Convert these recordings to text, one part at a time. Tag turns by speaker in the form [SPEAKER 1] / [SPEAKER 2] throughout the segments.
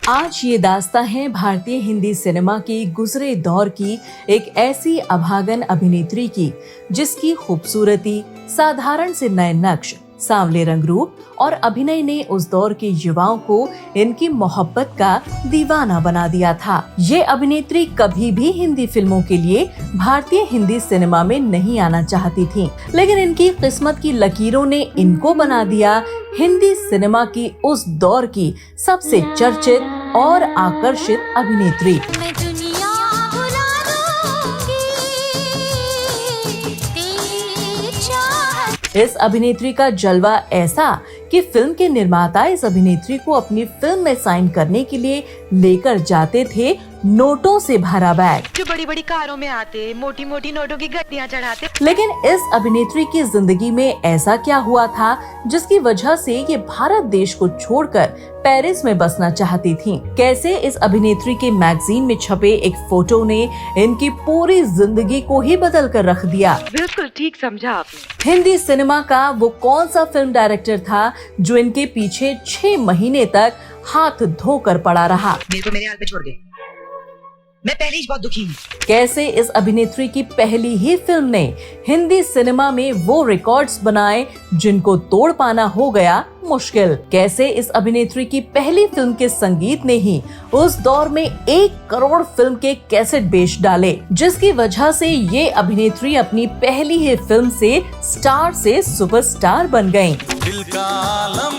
[SPEAKER 1] आज ये दास्तां है भारतीय हिंदी सिनेमा की गुजरे दौर की एक ऐसी अभागन अभिनेत्री की जिसकी खूबसूरती, साधारण से नए नक्श, सांवले रंग रूप और अभिनय ने उस दौर के युवाओं को इनकी मोहब्बत का दीवाना बना दिया था। ये अभिनेत्री कभी भी हिंदी फिल्मों के लिए भारतीय हिंदी सिनेमा में नहीं आना चाहती थी, लेकिन इनकी किस्मत की लकीरों ने इनको बना दिया हिंदी सिनेमा की उस दौर की सबसे चर्चित और आकर्षित अभिनेत्री। इस अभिनेत्री का जलवा ऐसा कि फिल्म के निर्माता इस अभिनेत्री को अपनी फिल्म में साइन करने के लिए लेकर जाते थे नोटों से भरा बैग,
[SPEAKER 2] जो बड़ी बड़ी कारों में आते, मोटी मोटी नोटों की गड्डियां चढ़ाते।
[SPEAKER 1] लेकिन इस अभिनेत्री की जिंदगी में ऐसा क्या हुआ था जिसकी वजह से ये भारत देश को छोड़कर पेरिस में बसना चाहती थी? कैसे इस अभिनेत्री के मैगजीन में छपे एक फोटो ने इनकी पूरी जिंदगी को ही बदल कर रख दिया?
[SPEAKER 2] बिल्कुल ठीक समझा आपने।
[SPEAKER 1] हिंदी सिनेमा का वो कौन सा फिल्म डायरेक्टर था जो इनके पीछे 6 महीने तक हाथ धोकर पड़ा रहा?
[SPEAKER 2] मेरे को मेरे हाल पे छोड़ दे, मैं पहले ही बहुत दुखी हूँ।
[SPEAKER 1] कैसे इस अभिनेत्री की पहली ही फिल्म ने हिंदी सिनेमा में वो रिकॉर्ड्स बनाए जिनको तोड़ पाना हो गया मुश्किल? कैसे इस अभिनेत्री की पहली फिल्म के संगीत ने ही उस दौर में 1 करोड़ फिल्म के कैसेट बेच डाले, जिसकी वजह से ये अभिनेत्री अपनी पहली ही फिल्म से स्टार से सुपरस्टार बन गयी।
[SPEAKER 3] दिल का आलम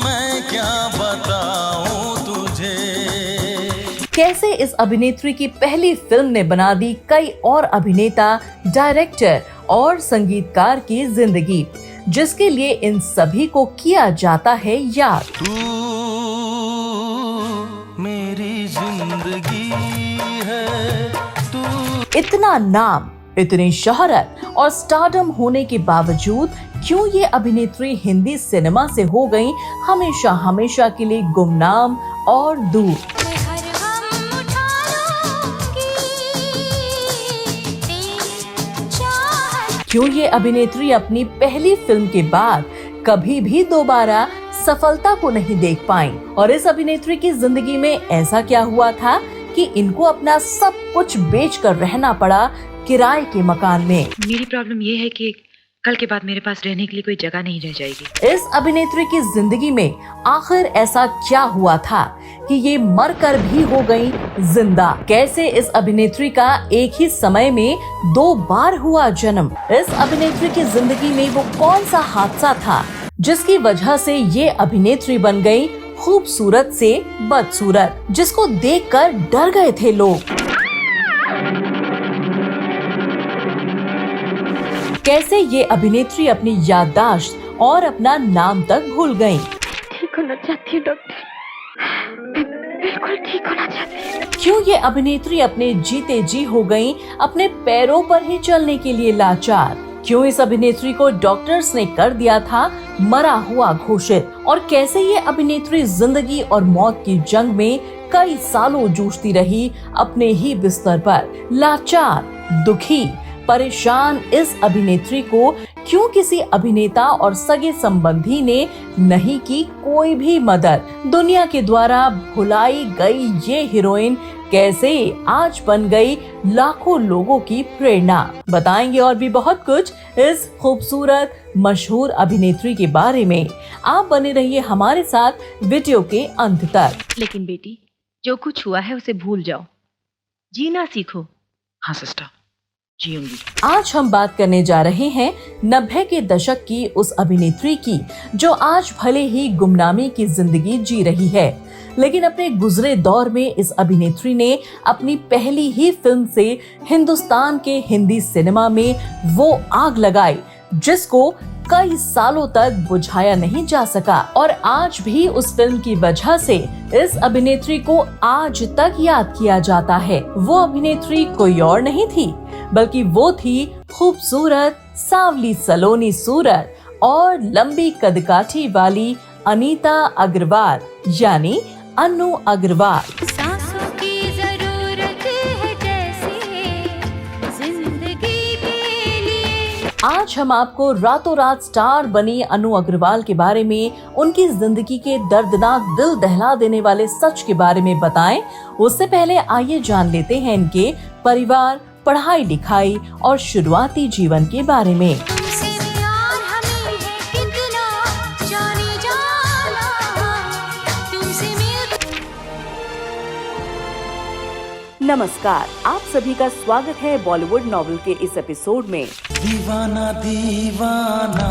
[SPEAKER 3] मैं क्या बताऊं तुझे।
[SPEAKER 1] कैसे इस अभिनेत्री की पहली फिल्म ने बना दी कई और अभिनेता, डायरेक्टर और संगीतकार की जिंदगी, जिसके लिए इन सभी को किया जाता है याद।
[SPEAKER 3] तू मेरी जिंदगी है तू।
[SPEAKER 1] इतना नाम, इतनी शोहरत और स्टारडम होने के बावजूद क्यों ये अभिनेत्री हिंदी सिनेमा से हो गई हमेशा हमेशा के लिए गुमनाम और दूर? क्यों ये अभिनेत्री अपनी पहली फिल्म के बाद कभी भी दोबारा सफलता को नहीं देख पाई? और इस अभिनेत्री की जिंदगी में ऐसा क्या हुआ था कि इनको अपना सब कुछ बेचकर रहना पड़ा किराए के मकान में?
[SPEAKER 2] मेरी प्रॉब्लम ये है कि कल के बाद मेरे पास रहने के लिए कोई जगह नहीं रह जाएगी।
[SPEAKER 1] इस अभिनेत्री की जिंदगी में आखिर ऐसा क्या हुआ था कि ये मरकर भी हो गई जिंदा? कैसे इस अभिनेत्री का एक ही समय में 2 बार हुआ जन्म? इस अभिनेत्री की जिंदगी में वो कौन सा हादसा था जिसकी वजह से ये अभिनेत्री बन गई खूबसूरत से बदसूरत, जिसको देखकर डर गए थे लोग? कैसे ये अभिनेत्री अपनी याददाश्त और अपना नाम तक भूल गयी?
[SPEAKER 2] ठीक होना चाहती हूँ डॉक्टर, बिल्कुल ठीक होना चाहती हूँ।
[SPEAKER 1] क्यों ये अभिनेत्री अपने जीते जी हो गयी, अपने पैरों पर ही चलने के लिए लाचार? क्यों इस अभिनेत्री को डॉक्टर्स ने कर दिया था मरा हुआ घोषित? और कैसे ये अभिनेत्री जिंदगी और मौत की जंग में कई सालों जूझती रही अपने ही बिस्तर पर? लाचार, दुखी, परेशान इस अभिनेत्री को क्यों किसी अभिनेता और सगे संबंधी ने नहीं की कोई भी मदद? दुनिया के द्वारा भुलाई गई ये हीरोइन कैसे आज बन गई लाखों लोगों की प्रेरणा? बताएंगे और भी बहुत कुछ इस खूबसूरत मशहूर अभिनेत्री के बारे में। आप बने रहिए हमारे साथ वीडियो के अंत तक।
[SPEAKER 2] लेकिन बेटी, जो कुछ हुआ है उसे भूल जाओ, जीना सीखो। हाँ सिस्टर, जीऊंगी।
[SPEAKER 1] आज हम बात करने जा रहे हैं 90 के दशक की उस अभिनेत्री की जो आज भले ही गुमनामी की जिंदगी जी रही है, लेकिन अपने गुजरे दौर में इस अभिनेत्री ने अपनी पहली ही फिल्म से हिंदुस्तान के हिंदी सिनेमा में वो आग लगाई जिसको कई सालों तक बुझाया नहीं जा सका। और आज भी उस फिल्म की वजह से इस अभिनेत्री को आज तक याद किया जाता है। वो अभिनेत्री कोई और नहीं थी बल्कि वो थी खूबसूरत, सांवली सलोनी सूरत और लंबी कदकाठी वाली अनीता अग्रवाल, यानी अनु अग्रवाल।
[SPEAKER 4] सांसों की जरूरत है जैसे जिंदगी के लिए।
[SPEAKER 1] आज हम आपको रातों रात स्टार बनी अनु अग्रवाल के बारे में, उनकी जिंदगी के दर्दनाक दिल दहला देने वाले सच के बारे में बताएं। उससे पहले आइए जान लेते हैं इनके परिवार, पढ़ाई लिखाई और शुरुआती जीवन के बारे में। नमस्कार, आप सभी का स्वागत है बॉलीवुड नॉवेल के इस एपिसोड में।
[SPEAKER 3] दीवाना दीवाना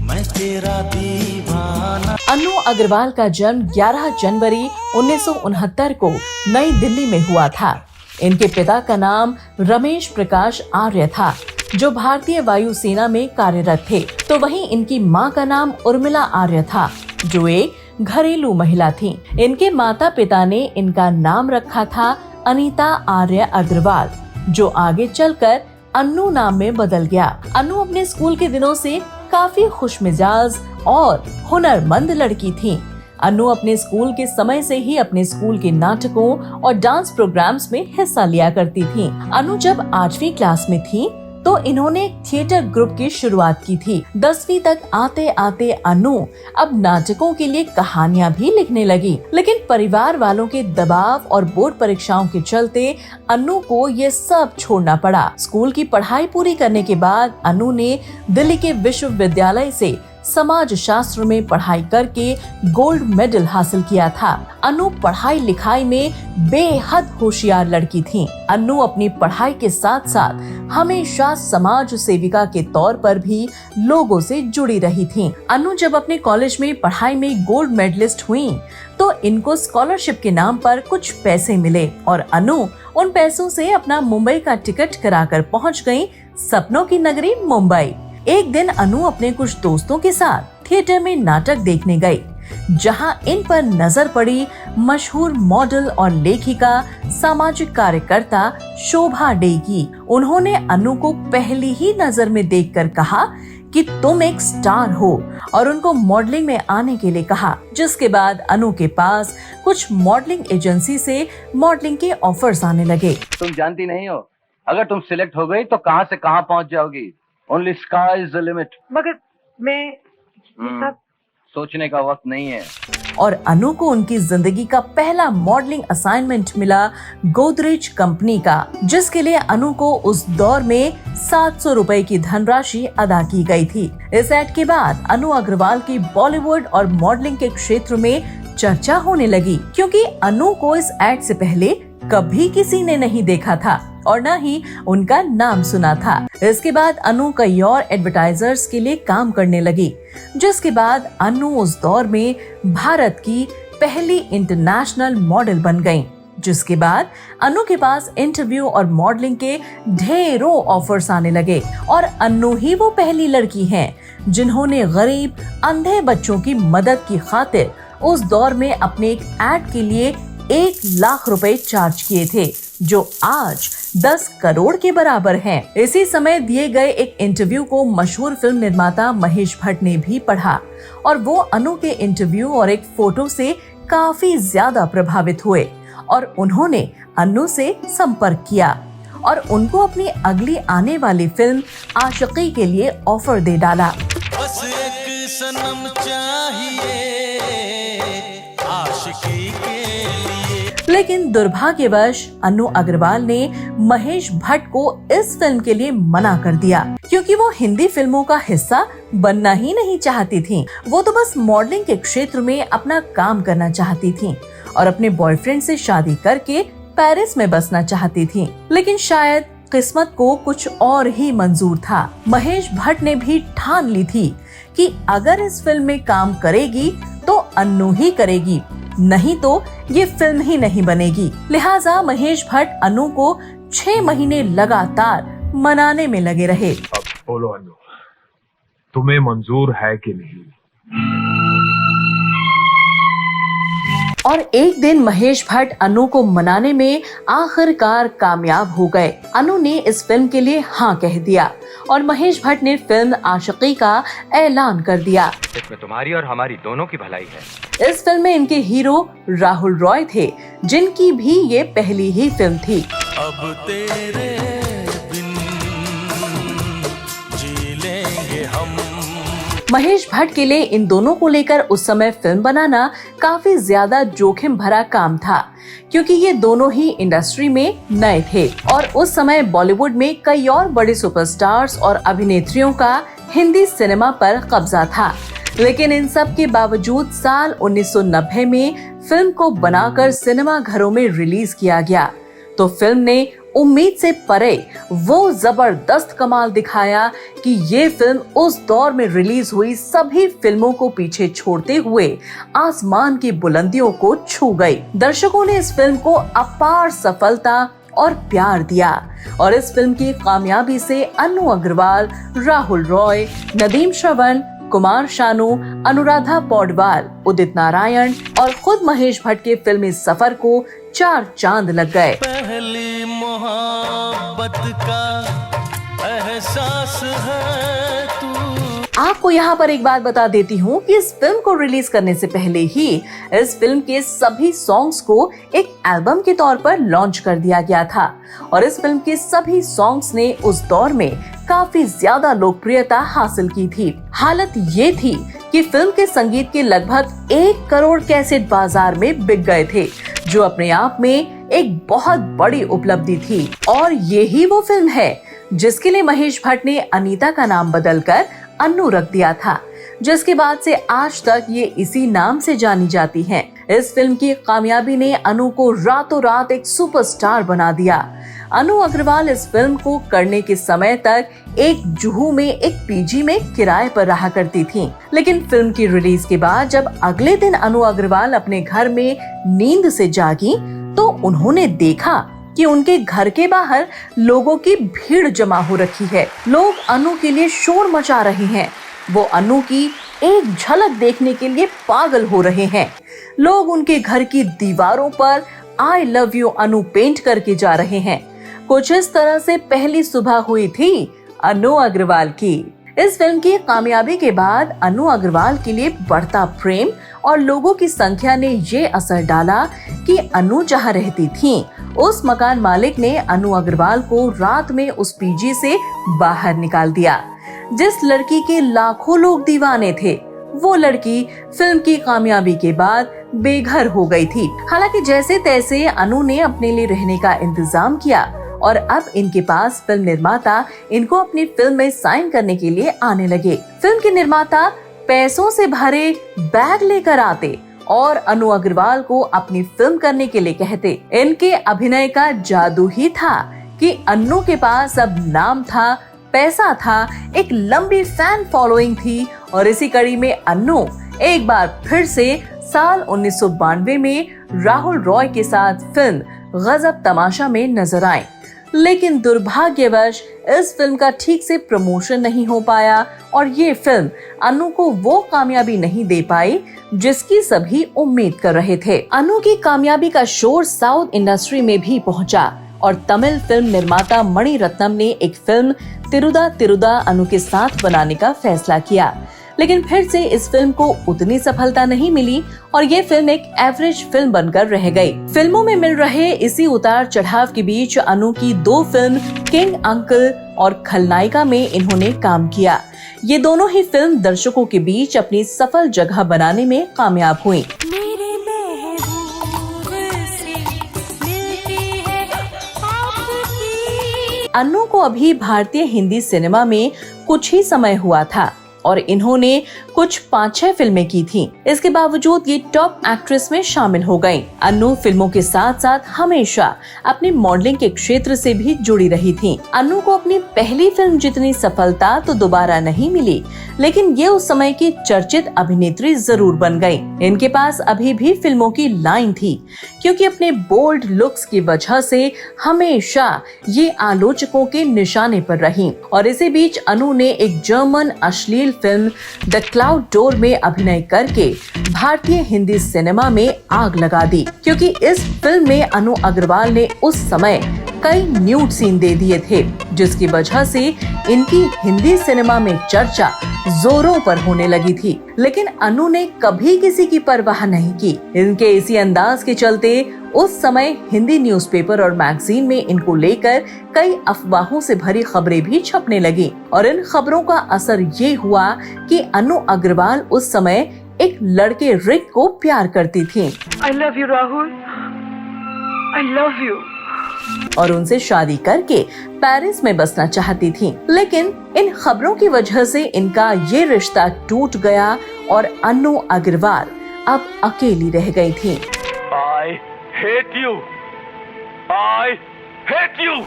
[SPEAKER 3] मैं तेरा दीवाना।
[SPEAKER 1] अनु अग्रवाल का जन्म 11 जनवरी 1969 को नई दिल्ली में हुआ था। इनके पिता का नाम रमेश प्रकाश आर्य था, जो भारतीय वायुसेना में कार्यरत थे। तो वहीं इनकी मां का नाम उर्मिला आर्य था, जो एक घरेलू महिला थी। इनके माता पिता ने इनका नाम रखा था अनीता आर्य अग्रवाल, जो आगे चलकर अन्नू नाम में बदल गया। अन्नू अपने स्कूल के दिनों से काफी खुशमिजाज और हुनरमंद लड़की थी। अन्नू अपने स्कूल के समय से ही अपने स्कूल के नाटकों और डांस प्रोग्राम्स में हिस्सा लिया करती थी। अन्नू जब 8वीं क्लास में थी तो इन्होंने एक थिएटर ग्रुप की शुरुआत की थी। 10वीं तक आते आते अनु अब नाटकों के लिए कहानियां भी लिखने लगी, लेकिन परिवार वालों के दबाव और बोर्ड परीक्षाओं के चलते अनु को ये सब छोड़ना पड़ा। स्कूल की पढ़ाई पूरी करने के बाद अनु ने दिल्ली के विश्वविद्यालय से समाज शास्त्र में पढ़ाई करके गोल्ड मेडल हासिल किया था। अनु पढ़ाई लिखाई में बेहद होशियार लड़की थी। अनु अपनी पढ़ाई के साथ साथ हमेशा समाज सेविका के तौर पर भी लोगों से जुड़ी रही थी। अनु जब अपने कॉलेज में पढ़ाई में गोल्ड मेडलिस्ट हुई तो इनको स्कॉलरशिप के नाम पर कुछ पैसे मिले और अनु उन पैसों से अपना मुंबई का टिकट कराकर पहुंच गई सपनों की नगरी मुंबई। एक दिन अनु अपने कुछ दोस्तों के साथ थिएटर में नाटक देखने गई, जहां इन पर नजर पड़ी मशहूर मॉडल और लेखिका, सामाजिक कार्यकर्ता शोभा डे की। उन्होंने अनु को पहली ही नजर में देखकर कहा कि तुम एक स्टार हो और उनको मॉडलिंग में आने के लिए कहा, जिसके बाद अनु के पास कुछ मॉडलिंग एजेंसी से मॉडलिंग के ऑफर्स आने लगे।
[SPEAKER 4] तुम जानती नहीं हो, अगर तुम सिलेक्ट हो गई तो कहां से कहां पहुंच जाओगी। Only sky is the limit।
[SPEAKER 2] मगर मैं
[SPEAKER 4] सोचने का वक्त नहीं है।
[SPEAKER 1] और अनु को उनकी जिंदगी का पहला मॉडलिंग असाइनमेंट मिला गोदरेज कंपनी का, जिसके लिए अनु को उस दौर में 700 रुपए की धनराशि अदा की गई थी। इस एड के बाद अनु अग्रवाल की बॉलीवुड और मॉडलिंग के क्षेत्र में चर्चा होने लगी, क्योंकि अनु को इस एड से पहले कभी किसी ने नहीं देखा था और न ही उनका नाम सुना था। इसके बाद अनु कई और एडवर्टाइजर्स के लिए काम करने लगी, जिसके बाद अनु उस दौर में भारत की पहली इंटरनेशनल मॉडल बन गयी। जिसके बाद अनु के पास इंटरव्यू और मॉडलिंग के ढेरों ऑफर्स आने लगे और अनु ही वो पहली लड़की हैं जिन्होंने गरीब अंधे बच्चों की मदद की खातिर उस दौर में अपने एक एड के लिए 1 लाख रुपए चार्ज किए थे, जो आज 10 करोड़ के बराबर हैं। इसी समय दिए गए एक इंटरव्यू को मशहूर फिल्म निर्माता महेश भट्ट ने भी पढ़ा और वो अनु के इंटरव्यू और एक फोटो से काफी ज्यादा प्रभावित हुए और उन्होंने अनु से संपर्क किया और उनको अपनी अगली आने वाली फिल्म आशिकी के लिए ऑफर दे डाला।
[SPEAKER 3] बस एक सनम चाहिए आशिकी के लिए।
[SPEAKER 1] लेकिन दुर्भाग्यवश अनु अग्रवाल ने महेश भट्ट को इस फिल्म के लिए मना कर दिया, क्योंकि वो हिंदी फिल्मों का हिस्सा बनना ही नहीं चाहती थी। वो तो बस मॉडलिंग के क्षेत्र में अपना काम करना चाहती थी और अपने बॉयफ्रेंड से शादी करके पेरिस में बसना चाहती थी। लेकिन शायद किस्मत को कुछ और ही मंजूर था। महेश भट्ट ने भी ठान ली थी कि अगर इस फिल्म में काम करेगी तो अन्नू ही करेगी, नहीं तो ये फिल्म ही नहीं बनेगी। लिहाजा महेश भट्ट अनु को 6 महीने लगातार मनाने में लगे रहे।
[SPEAKER 5] अब बोलो अनु, तुम्हें मंजूर है कि नहीं?
[SPEAKER 1] और एक दिन महेश भट्ट अनु को मनाने में आखिरकार कामयाब हो गए। अनु ने इस फिल्म के लिए हाँ कह दिया और महेश भट्ट ने फिल्म आशिकी का ऐलान कर दिया।
[SPEAKER 6] इसमें तुम्हारी और हमारी दोनों की भलाई है।
[SPEAKER 1] इस फिल्म में इनके हीरो राहुल रॉय थे, जिनकी भी ये पहली ही फिल्म थी।
[SPEAKER 3] अब तेरे बिन
[SPEAKER 1] महेश भट्ट के लिए इन दोनों को लेकर उस समय फिल्म बनाना काफी ज्यादा जोखिम भरा काम था, क्योंकि ये दोनों ही इंडस्ट्री में नए थे और उस समय बॉलीवुड में कई और बड़े सुपरस्टार्स और अभिनेत्रियों का हिंदी सिनेमा पर कब्जा था। लेकिन इन सब के बावजूद साल 1990 में फिल्म को बनाकर सिनेमा घरों में रिलीज किया गया तो फिल्म ने उम्मीद से परे वो जबरदस्त कमाल दिखाया कि ये फिल्म उस दौर में रिलीज हुई सभी फिल्मों को पीछे छोड़ते हुए आसमान की बुलंदियों को छू गई। दर्शकों ने इस फिल्म को अपार सफलता और प्यार दिया और इस फिल्म की कामयाबी से अन्नू अग्रवाल, राहुल रॉय, नदीम श्रवण, कुमार शानू, अनुराधा पौडवाल, उदित नारायण और खुद महेश भट्ट के फिल्मी सफर को 4 चांद लग गए।
[SPEAKER 3] पहली मोहब्बत का एहसास है तू।
[SPEAKER 1] आपको यहाँ पर एक बात बता देती हूँ कि इस फिल्म को रिलीज करने से पहले ही इस फिल्म के सभी सॉन्ग्स को एक एल्बम के तौर पर लॉन्च कर दिया गया था और इस फिल्म के सभी सॉन्ग्स ने उस दौर में काफी ज्यादा लोकप्रियता हासिल की थी। हालत ये थी कि फिल्म के संगीत के लगभग 1 करोड़ कैसेट बाजार में बिक गए थे, जो अपने आप में एक बहुत बड़ी उपलब्धि थी। और यही वो फिल्म है जिसके लिए महेश भट्ट ने अनीता का नाम बदलकर अन्नू रख दिया था, जिसके बाद से आज तक ये इसी नाम से जानी जाती हैं। इस फिल्म की कामयाबी ने अनु को रातों रात एक सुपरस्टार बना दिया। अनु अग्रवाल इस फिल्म को करने के समय तक एक जुहू में एक पीजी में किराए पर रहा करती थीं। लेकिन फिल्म की रिलीज के बाद जब अगले दिन अनु अग्रवाल अपने घर में नींद से जागी तो उन्होंने देखा कि उनके घर के बाहर लोगों की भीड़ जमा हो रखी है। लोग अनु के लिए शोर मचा रहे हैं, वो अनु की एक झलक देखने के लिए पागल हो रहे हैं। लोग उनके घर की दीवारों पर I love you Anu paint करके जा रहे हैं। कुछ इस तरह से पहली सुबह हुई थी अनु अग्रवाल की। इस फिल्म की कामयाबी के बाद अनु अग्रवाल के लिए बढ़ता प्रेम और लोगों की संख्या ने ये असर डाला कि अनु जहाँ रहती थीं, उस मकान मालिक ने अनु अग्रवाल को रात में उस पीजी से बाहर निकाल दिया। जिस लड़की के लाखों लोग दीवाने थे, वो लड़की फिल्म की कामयाबी के बाद बेघर हो गई थी। हालांकि जैसे तैसे अनु ने अपने लिए रहने का इंतजाम किया और अब इनके पास फिल्म निर्माता इनको अपनी फिल्म में साइन करने के लिए आने लगे। फिल्म के निर्माता पैसों से भरे बैग लेकर आते और अनु अग्रवाल को अपनी फिल्म करने के लिए कहते। इनके अभिनय का जादू ही था कि अनु के पास अब नाम था, पैसा था, एक लंबी फैन फॉलोइंग थी और इसी कड़ी में अनु एक बार फिर से साल 1992 में राहुल रॉय के साथ फिल्म गजब तमाशा में नजर आए। लेकिन दुर्भाग्यवश इस फिल्म का ठीक से प्रमोशन नहीं हो पाया और ये फिल्म अनु को वो कामयाबी नहीं दे पाई जिसकी सभी उम्मीद कर रहे थे। अनु की कामयाबी का शोर साउथ इंडस्ट्री में भी पहुंचा और तमिल फिल्म निर्माता मणि रत्नम ने एक फिल्म तिरुदा तिरुदा अनु के साथ बनाने का फैसला किया। लेकिन फिर से इस फिल्म को उतनी सफलता नहीं मिली और ये फिल्म एक एवरेज फिल्म बनकर रह गई। फिल्मों में मिल रहे इसी उतार चढ़ाव के बीच अनु की 2 फिल्म किंग अंकल और खलनायिका में इन्होंने काम किया। ये दोनों ही फिल्म दर्शकों के बीच अपनी सफल जगह बनाने में कामयाब हुई। अनु को अभी भारतीय हिंदी सिनेमा में कुछ ही समय हुआ था और इन्होंने कुछ 5-6 फिल्में की थीं। इसके बावजूद ये टॉप एक्ट्रेस में शामिल हो गईं। अनु फिल्मों के साथ साथ हमेशा अपनी मॉडलिंग के क्षेत्र से भी जुड़ी रही थीं। अनु को अपनी पहली फिल्म जितनी सफलता तो दोबारा नहीं मिली, लेकिन ये उस समय की चर्चित अभिनेत्री जरूर बन गईं। इनके पास अभी भी फिल्मों की लाइन थी, क्योंकि अपने बोल्ड लुक्स की वजह से हमेशा ये आलोचकों के निशाने पर रहीं। और इसी बीच अनु ने एक जर्मन अश्लील फिल्म द क्लाउड डोर में अभिनय करके भारतीय हिंदी सिनेमा में आग लगा दी, क्योंकि इस फिल्म में अनु अग्रवाल ने उस समय कई न्यूड सीन दे दिए थे, जिसकी वजह से इनकी हिंदी सिनेमा में चर्चा जोरों पर होने लगी थी, लेकिन अनु ने कभी किसी की परवाह नहीं की। इनके इसी अंदाज के चलते उस समय हिंदी न्यूज़पेपर और मैगजीन में इनको लेकर कई अफवाहों से भरी खबरें भी छपने लगी और इन खबरों का असर ये हुआ कि अनु अग्रवाल उस समय एक लड़के रिक को प्यार करती थी।
[SPEAKER 2] I love you, Rahul. I love you।
[SPEAKER 1] और उनसे शादी करके पेरिस में बसना चाहती थी, लेकिन इन खबरों की वजह से इनका ये रिश्ता टूट गया और अनु अग्रवाल अब अकेली रह गई थी।
[SPEAKER 5] I hate you. I hate you.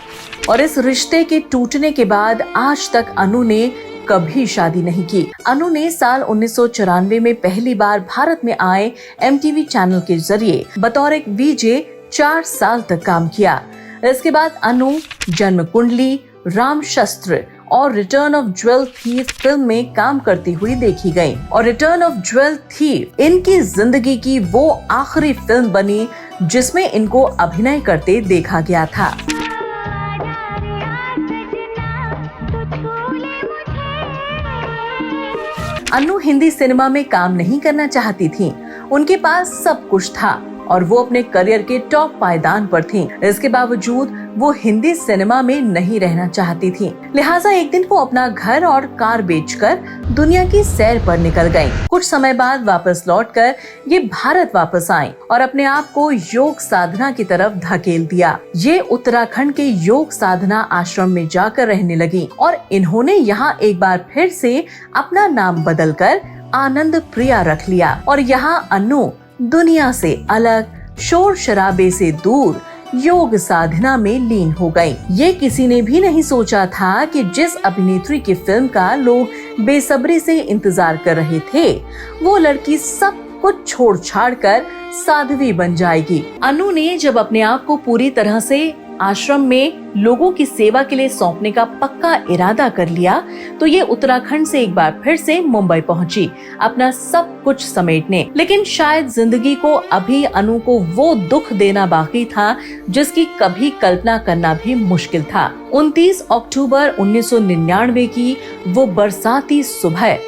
[SPEAKER 1] और इस रिश्ते के टूटने के बाद आज तक अनु ने कभी शादी नहीं की। अनु ने साल 1994 में पहली बार भारत में आए MTV चैनल के जरिए बतौर एक VJ 4 साल तक काम किया। इसके बाद अनु जन्म कुंडली, राम शस्त्र और return of jewel thief film में काम करती हुई देखी गई। और रिटर्न ऑफ ज्वेल थीफ इनकी जिंदगी की वो आखिरी फिल्म बनी जिसमें इनको अभिनय करते देखा गया था। अनु हिंदी सिनेमा में काम नहीं करना चाहती थी। उनके पास सब कुछ था और वो अपने करियर के टॉप पायदान पर थीं। इसके बावजूद वो हिंदी सिनेमा में नहीं रहना चाहती थीं। लिहाजा एक दिन वो अपना घर और कार बेचकर दुनिया की सैर पर निकल गईं। कुछ समय बाद वापस लौटकर ये भारत वापस आईं और अपने आप को योग साधना की तरफ धकेल दिया। ये उत्तराखंड के योग साधना आश्रम में जाकर रहने लगी और इन्होंने यहाँ एक बार फिर से अपना नाम बदलकर आनंद प्रिया रख लिया और यहाँ अनु दुनिया से अलग, शोर शराबे से दूर योग साधना में लीन हो गई। ये किसी ने भी नहीं सोचा था कि जिस अभिनेत्री की फिल्म का लोग बेसब्री से इंतजार कर रहे थे, वो लड़की सब कुछ छोड़ छाड़ कर साध्वी बन जाएगी। अनु ने जब अपने आप को पूरी तरह से आश्रम में लोगों की सेवा के लिए सौंपने का पक्का इरादा कर लिया, तो ये उत्तराखंड से एक बार फिर से मुंबई पहुंची अपना सब कुछ समेटने। लेकिन शायद जिंदगी को अभी अनु को वो दुख देना बाकी था जिसकी कभी कल्पना करना भी मुश्किल था। 29 अक्टूबर 1999 की वो बरसाती सुबह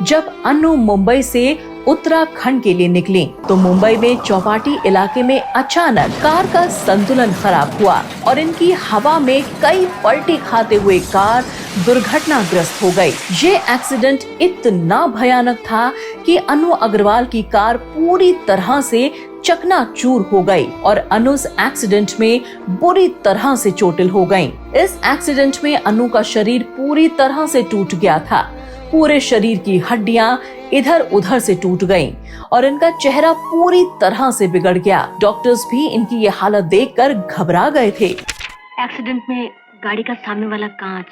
[SPEAKER 1] जब अनु मुंबई से उत्तराखंड के लिए निकली तो मुंबई में चौपाटी इलाके में अचानक कार का संतुलन खराब हुआ और इनकी हवा में कई पलटी खाते हुए कार दुर्घटनाग्रस्त हो गई। ये एक्सीडेंट इतना भयानक था कि अनु अग्रवाल की कार पूरी तरह से चकनाचूर हो गई और अनु इस एक्सीडेंट में बुरी तरह से चोटिल हो गयी। इस एक्सीडेंट में अनु का शरीर पूरी तरह से टूट गया था। पूरे शरीर की हड्डियां इधर उधर से टूट गईं और इनका चेहरा पूरी तरह से बिगड़ गया। डॉक्टर्स भी इनकी ये हालत देखकर घबरा गए थे।
[SPEAKER 7] एक्सीडेंट में गाड़ी का सामने वाला कांच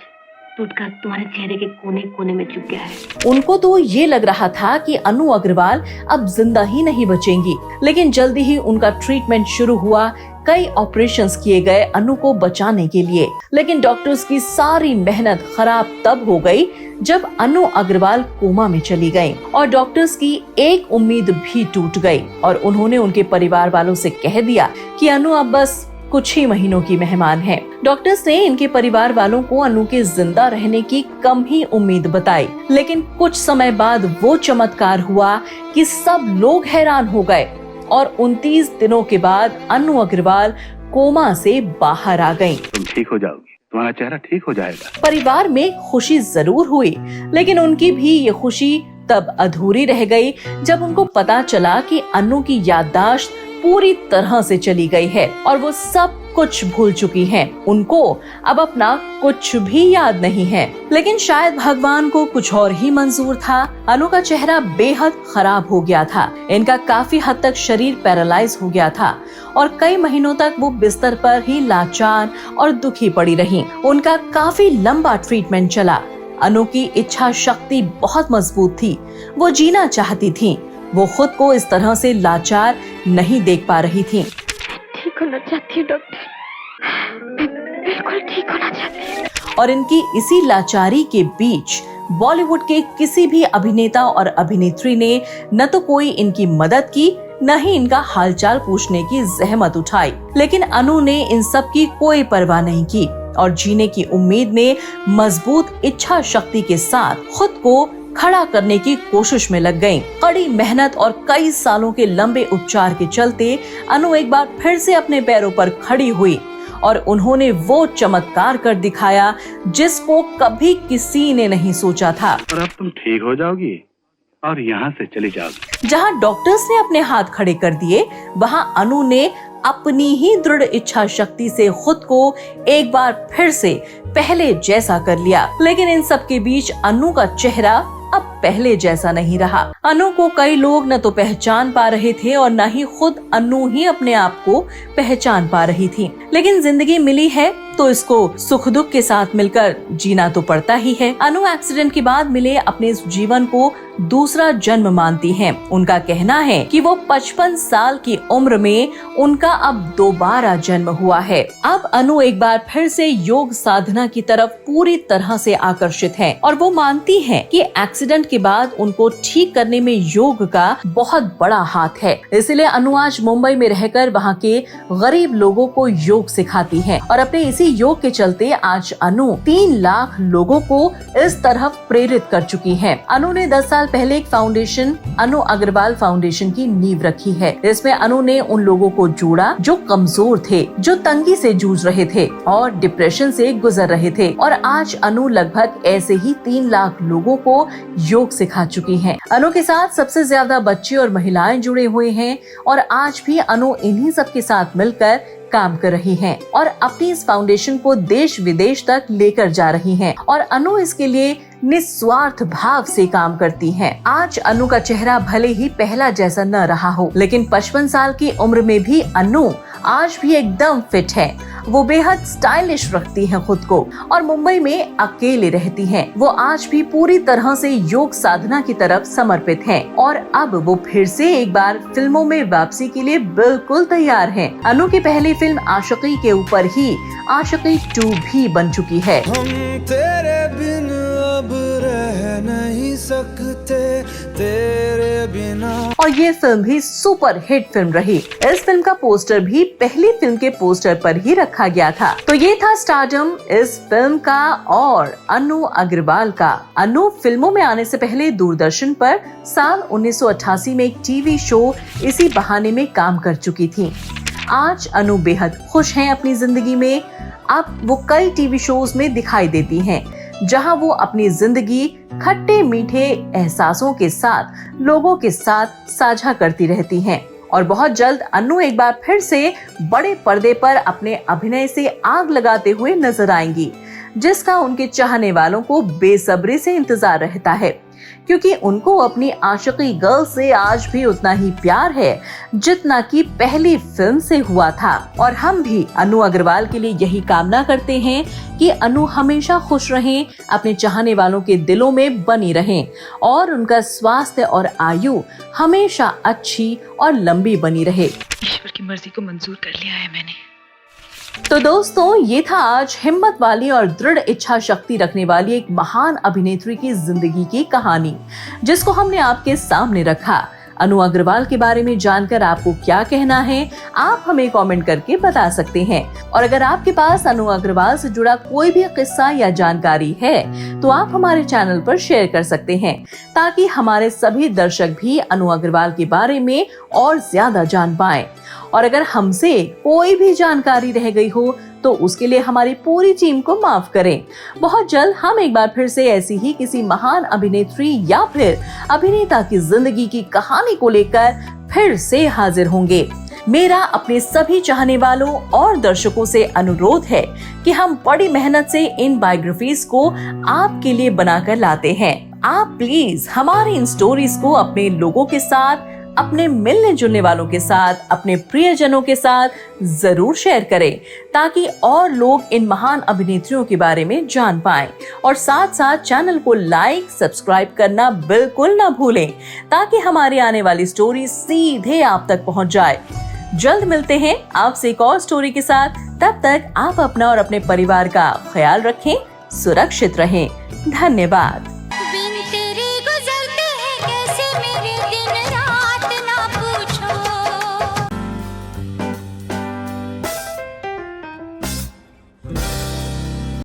[SPEAKER 7] टूटकर तुम्हारे चेहरे के कोने कोने में चुभ गया है।
[SPEAKER 1] उनको तो ये लग रहा था कि अनु अग्रवाल अब जिंदा ही नहीं बचेंगी, लेकिन जल्दी ही उनका ट्रीटमेंट शुरू हुआ। कई ऑपरेशंस किए गए अनु को बचाने के लिए, लेकिन डॉक्टर्स की सारी मेहनत खराब तब हो गई जब अनु अग्रवाल कोमा में चली गईं और डॉक्टर्स की एक उम्मीद भी टूट गई और उन्होंने उनके परिवार वालों से कह दिया कि अनु अब बस कुछ ही महीनों की मेहमान है। डॉक्टर्स ने इनके परिवार वालों को अनु के जिंदा रहने की कम ही उम्मीद बताई, लेकिन कुछ समय बाद वो चमत्कार हुआ कि सब लोग हैरान हो गए और 29 दिनों के बाद अनु अग्रवाल कोमा से बाहर आ गईं।
[SPEAKER 8] तुम ठीक हो जाओगी, तुम्हारा चेहरा ठीक हो जाएगा।
[SPEAKER 1] परिवार में खुशी जरूर हुई, लेकिन उनकी भी ये खुशी तब अधूरी रह गई जब उनको पता चला कि अनु की याददाश्त पूरी तरह से चली गई है और वो सब कुछ भूल चुकी हैं। उनको अब अपना कुछ भी याद नहीं है। लेकिन शायद भगवान को कुछ और ही मंजूर था। अनु का चेहरा बेहद खराब हो गया था। इनका काफी हद तक शरीर पैरालाइज हो गया था और कई महीनों तक वो बिस्तर पर ही लाचार और दुखी पड़ी रहीं। उनका काफी लंबा ट्रीटमेंट चला। अनु की इच्छा शक्ति बहुत मजबूत थी। वो जीना चाहती थी। वो खुद को इस तरह से लाचार नहीं देख पा रही थी।
[SPEAKER 7] ठीक होना चाहती हूँ डॉक्टर, बिल्कुल ठीक होना चाहती हूँ।
[SPEAKER 1] और इनकी इसी लाचारी के बीच बॉलीवुड के किसी भी अभिनेता और अभिनेत्री ने न तो कोई इनकी मदद की, न ही इनका हालचाल पूछने की जहमत उठाई। लेकिन अनु ने इन सब की कोई परवाह नहीं की और जीने की उम्मीद में मजबूत इच्छा शक्ति के साथ खुद को खड़ा करने की कोशिश में लग गईं। कड़ी मेहनत और कई सालों के लंबे उपचार के चलते अनु एक बार फिर से अपने पैरों पर खड़ी हुई और उन्होंने वो चमत्कार कर दिखाया जिसको कभी किसी ने नहीं सोचा था।
[SPEAKER 8] और अब तुम ठीक हो जाओगी और यहाँ से चली जाओगी।
[SPEAKER 1] जहाँ डॉक्टर्स ने अपने हाथ खड़े कर दिए, वहाँ अनु ने अपनी ही दृढ़ इच्छा शक्ति से खुद को एक बार फिर से पहले जैसा कर लिया। लेकिन इन सब के बीच अनु का चेहरा अब पहले जैसा नहीं रहा। अनु को कई लोग न तो पहचान पा रहे थे और न ही खुद अनु ही अपने आप को पहचान पा रही थी। लेकिन जिंदगी मिली है तो इसको सुख दुख के साथ मिलकर जीना तो पड़ता ही है। अनु एक्सीडेंट के बाद मिले अपने इस जीवन को दूसरा जन्म मानती हैं। उनका कहना है कि वो 55 साल की उम्र में उनका अब दोबारा जन्म हुआ है। अब अनु एक बार फिर से योग साधना की तरफ पूरी तरह से आकर्षित है और वो मानती हैं कि एक्सीडेंट के बाद उनको ठीक करने में योग का बहुत बड़ा हाथ है। इसलिए अनु आज मुंबई में रहकर वहाँ के गरीब लोगों को योग सिखाती है और अपने इसी योग के चलते आज अनु 3 लाख लोगों को इस तरफ प्रेरित कर चुकी है। अनु ने 10 साल पहले एक फाउंडेशन अनु अग्रवाल फाउंडेशन की नींव रखी है। इसमें अनु ने उन लोगों को जोड़ा जो कमजोर थे, जो तंगी से जूझ रहे थे और डिप्रेशन से गुजर रहे थे और आज अनु लगभग ऐसे ही 3 लाख लोगों को योग सिखा चुकी है। अनु के साथ सबसे ज्यादा बच्चे और महिलाएं जुड़े हुए हैं और आज भी अनु इन्हीं सब के साथ मिलकर काम कर रही हैं और अपनी इस फाउंडेशन को देश विदेश तक लेकर जा रही हैं और अनु इसके लिए निस्वार्थ भाव से काम करती हैं। आज अनु का चेहरा भले ही पहला जैसा न रहा हो, लेकिन 55 साल की उम्र में भी अनु आज भी एकदम फिट है। वो बेहद स्टाइलिश रखती हैं खुद को और मुंबई में अकेले रहती हैं। वो आज भी पूरी तरह से योग साधना की तरफ समर्पित हैं और अब वो फिर से एक बार फिल्मों में वापसी के लिए बिल्कुल तैयार हैं। अनु की पहली फिल्म आशिकी के ऊपर ही आशिकी 2 भी बन चुकी है।
[SPEAKER 3] हम तेरे बिन अब रह नहीं सकते, तेरे बिना।
[SPEAKER 1] और ये फिल्म भी सुपर हिट फिल्म रही। इस फिल्म का पोस्टर भी पहली फिल्म के पोस्टर पर ही रखा गया था। तो ये था स्टारडम इस फिल्म का और अनु अग्रवाल का। अनु फिल्मों में आने से पहले दूरदर्शन पर साल 1988 में एक टीवी शो इसी बहाने में काम कर चुकी थी। आज अनु बेहद खुश हैं अपनी जिंदगी में। अब वो कई टीवी शोज में दिखाई देती हैं, जहां वो अपनी जिंदगी खट्टे मीठे एहसासों के साथ लोगों के साथ साझा करती रहती हैं। और बहुत जल्द अनु एक बार फिर से बड़े पर्दे पर अपने अभिनय से आग लगाते हुए नजर आएंगी, जिसका उनके चाहने वालों को बेसब्री से इंतजार रहता है, क्योंकि उनको अपनी आशिकी गर्ल से आज भी उतना ही प्यार है जितना कि पहली फिल्म से हुआ था। और हम भी अनु अग्रवाल के लिए यही कामना करते हैं कि अनु हमेशा खुश रहें, अपने चाहने वालों के दिलों में बनी रहें और उनका स्वास्थ्य और आयु हमेशा अच्छी और लंबी बनी रहे।
[SPEAKER 2] ईश्वर की मर्जी को मंजूर कर लिया है मैंने।
[SPEAKER 1] तो दोस्तों, ये था आज हिम्मत वाली और दृढ़ इच्छा शक्ति रखने वाली एक महान अभिनेत्री की जिंदगी की कहानी, जिसको हमने आपके सामने रखा। अनु अग्रवाल के बारे में जानकर आपको क्या कहना है, आप हमें कमेंट करके बता सकते हैं। और अगर आपके पास अनु अग्रवाल से जुड़ा कोई भी किस्सा या जानकारी है तो आप हमारे चैनल पर शेयर कर सकते हैं, ताकि हमारे सभी दर्शक भी अनु अग्रवाल के बारे में और ज्यादा जान पाएं। और अगर हमसे कोई भी जानकारी रह गई हो तो उसके लिए हमारी पूरी टीम को माफ करें। बहुत जल्द हम एक बार फिर से ऐसी ही किसी महान अभिनेत्री या फिर अभिनेता की जिंदगी की कहानी को लेकर फिर से हाजिर होंगे। मेरा अपने सभी चाहने वालों और दर्शकों से अनुरोध है कि हम बड़ी मेहनत से इन बायोग्राफीज को आपके लिए बनाकर लाते हैं। आप प्लीज हमारी इन स्टोरीज को अपने लोगों के साथ, अपने मिलने जुलने वालों के साथ, अपने प्रियजनों के साथ जरूर शेयर करें, ताकि और लोग इन महान अभिनेत्रियों के बारे में जान पाएं। और साथ साथ चैनल को लाइक, सब्सक्राइब करना बिल्कुल ना भूलें, ताकि हमारी आने वाली स्टोरी सीधे आप तक पहुंच जाए। जल्द मिलते हैं आपसे एक और स्टोरी के साथ। तब तक आप अपना और अपने परिवार का ख्याल रखें, सुरक्षित रहें। धन्यवाद।